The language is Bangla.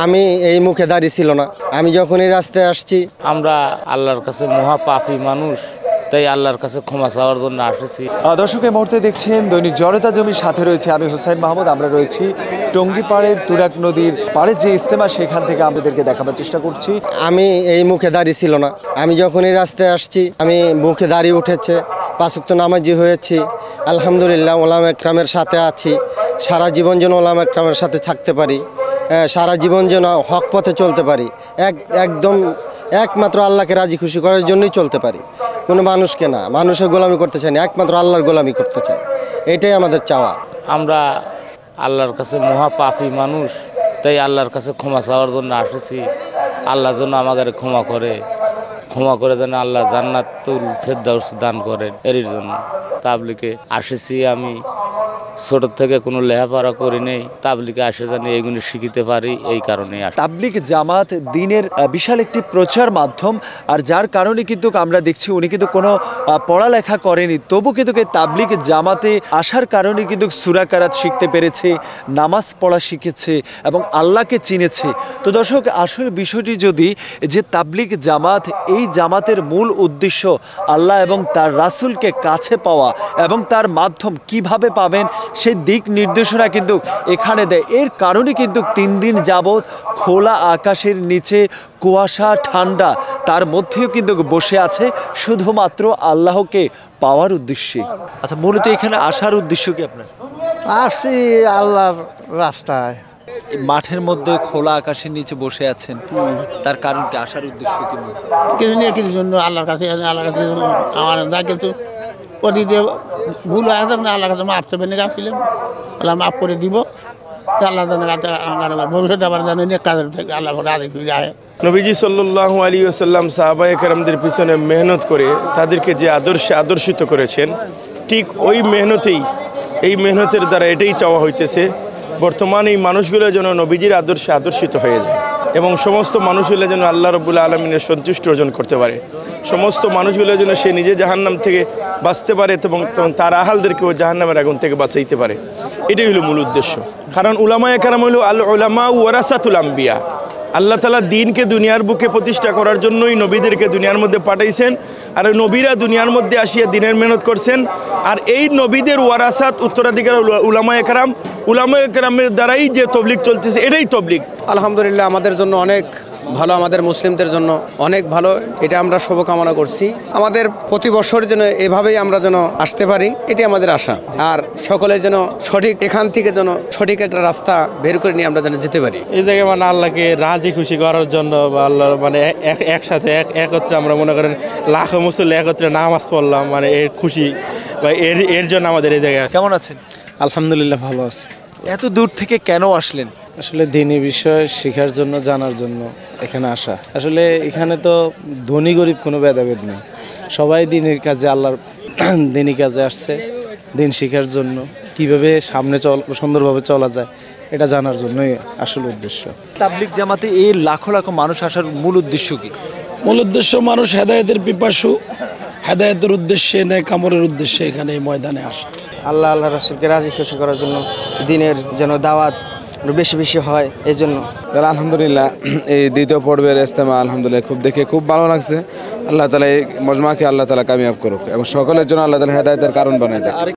আমি এই মুখে দাঁড়িয়ে ছিল না, আমি যখন এই রাস্তায় আসছি। আমরা আল্লাহর কাছে মহা পাপী মানুষ, তাই আল্লাহর কাছে ক্ষমা চাওয়ার জন্য আসেছি। দর্শক এই মুহূর্তে দেখছেন দৈনিক জনতা জমির সাথে রয়েছে আমি হুসাইন মাহমুদ। আমরা রয়েছি টঙ্গীপাড়ের তুরাগ নদীর পাড়ে যে ইজতেমা, সেখান থেকে আপনাদেরকে দেখাবার চেষ্টা করছি। আমি এই মুখে দাঁড়িয়ে ছিল না, আমি যখন এই রাস্তায় আসছি আমি মুখে দাঁড়িয়ে উঠেছে, 5 ওয়াক্ত নামাজি হয়েছি। আলহামদুলিল্লাহ ওলামা একরামের সাথে আছি, সারা জীবন যেন ওলামা একরামের সাথে থাকতে পারি, সারা জীবন যেন হক পথে চলতে পারি, একদম একমাত্র আল্লাহকে রাজি খুশি করার জন্যই চলতে পারি, কোনো মানুষকে না, মানুষের গোলামি করতে চাই না, একমাত্র আল্লাহর গোলামি করতে চাই, এটাই আমাদের চাওয়া। আমরা আল্লাহর কাছে মহা পাপী মানুষ, তাই আল্লাহর কাছে ক্ষমা চাওয়ার জন্য আসেছি। আল্লাহ যেন আমাদের ক্ষমা করে যেন আল্লাহ জান্নাতুল ফেরদাউস দান করেন, এর জন্য তাবলিগে আসেছি। আমি ছোট থেকে কোনো লেখাপড়া করি নেই, তাবলিগে আসে জানি এইগুলো শিখিতে পারি, এই কারণেই আসি। তাবলিগ জামাত দিনের বিশাল একটি প্রচার মাধ্যম, আর যার কারণে কিন্তু আমরা দেখছি উনি কিন্তু কোনো পড়ালেখা করেনি, তবু কিন্তু তাবলিগ জামাতে আসার কারণে কিন্তু সূরা কারাত শিখতে পেরেছে, নামাজ পড়া শিখেছে এবং আল্লাহকে চিনেছে। তো দর্শক, আসল বিষয়টি যদি যে তাবলিগ জামাত, এই জামাতের মূল উদ্দেশ্য আল্লাহ এবং তার রাসূলকে কাছে পাওয়া এবং তার মাধ্যম কিভাবে পাবেন সেই দিক নির্দেশনা কিন্তু এখানে দেয়। এর কারণে কিন্তু 3 দিন যাবৎ খোলা আকাশের নিচে কুয়াশা ঠান্ডা, তার মধ্যেও কিন্তু বসে আছে শুধুমাত্র আল্লাহকে পাওয়ার উদ্দেশ্যে। আচ্ছা, মূলত এখানে আসার উদ্দেশ্য কি আপনার? আসছি আল্লাহর রাস্তায়। মাঠের মধ্যে খোলা আকাশের নিচে বসে আছেন, তার কারণ কি? আসার উদ্দেশ্য কি? কিছু নিয়ে কিছু জন্য আল্লাহর কাছে আমার যা কিছু অতীতে ভুল হয়ে থাকলে আল্লাহর কাছে মাফ চাবেন গেছিলাম, আল্লাহ মাফ করে দিব। আল্লাহ ভবিষ্যতে আবার যেন কাজের থেকে আল্লাহ রাজি ফিরে আয়। নবীজি সাল্লাল্লাহু আলাইহি ওয়াসাল্লাম সাহাবায়ে কেরামদের পিছনে মেহনত করে তাদেরকে যে আদর্শে আদর্শিত করেছেন, ঠিক ওই মেহনতেই, এই মেহনতের দ্বারা এটাই চাওয়া হইতেছে বর্তমান এই মানুষগুলো যেন নবীজির আদর্শে আদর্শিত হয়ে যায় এবং সমস্ত মানুষগুলো যেন আল্লাহ রাব্বুল আলামিনের সন্তুষ্টি অর্জন করতে পারে, সমস্ত মানুষগুলো যেন সে নিজে জাহান্নাম থেকে বাঁচতে পারে এবং তার আহালদেরকেও জাহান্নামের আগুন থেকে বাঁচাইতে পারে। এটাই হলো মূল উদ্দেশ্য। কারণ উলামায়ে কেরাম হলো আল উলামা ওয়ারাসাতুল আম্বিয়া। আল্লাহ তাআলা দিনকে দুনিয়ার বুকে প্রতিষ্ঠা করার জন্যই নবীদেরকে দুনিয়ার মধ্যে পাঠাইছেন, আর নবীরা দুনিয়ার মধ্যে আসিয়া দিনের মেহনত করছেন। আর এই নবীদের ওয়ারাসাত উত্তরাধিকার উলামায়ে কেরামের দ্বারাই যে তবলিগ চলতেছে, এটাই তবলিগ। আলহামদুলিল্লাহ আমাদের জন্য অনেক ভালো, আমাদের মুসলিমদের জন্য অনেক ভালো, এটা আমরা শুভকামনা করছি। আমাদের প্রতি বছর যেন এভাবেই আমরা যেন আসতে পারি, এটি আমাদের আশা। আর সকলে যেন সঠিক এখান থেকে যেন সঠিক একটা রাস্তা বের করে নিয়ে আমরা যেন যেতে পারি। এই জায়গায় মানে আল্লাহকে রাজি খুশি করার জন্য বা আল্লাহ মানে একসাথে একত্রে আমরা মনে করেন লাখো মুসল্লি একত্রে নামাজ পড়লাম, মানে এর খুশি বা এর জন্য আমাদের এই জায়গায়। কেমন আছেন? আলহামদুলিল্লাহ ভালো আছে। এত দূর থেকে কেন আসলেন? আসলে দিনী বিষয় শেখার জন্য, জানার জন্য এখানে আসা। আসলে এখানে তো ধনী গরিব কোনো ভেদাভেদ নেই, সবাই দিনের কাজে, আল্লাহর দিনী কাজে আসছে দিন শেখার জন্য, কিভাবে সামনে সুন্দরভাবে চলা যায় এটা জানার জন্যই আসল উদ্দেশ্য। তাবলিগ জামাতে এই লাখো লাখো মানুষ আসার মূল উদ্দেশ্য কি? মূল উদ্দেশ্য মানুষ হেদায়েতের পিপাসু, হেদায়েতের উদ্দেশ্যে, ন্যায় কামরের উদ্দেশ্যে এখানে এই ময়দানে আসে। আল্লাহ রাসূলকে রাজি খুশি করার জন্য, দিনের যেন দাওয়াত বেশি বেশি হয়, এই জন্য। আলহামদুলিল্লাহ এই দ্বিতীয় পর্বের ইজতেমা আলহামদুলিল্লাহ দেখে খুব ভালো লাগছে। আল্লাহ তাআলা এই মজমাকে আল্লাহ তাআলা কামিয়াব করুক এবং সকলের জন্য আল্লাহ তাআলা হেদায়েতের কারণ বানায় যাক।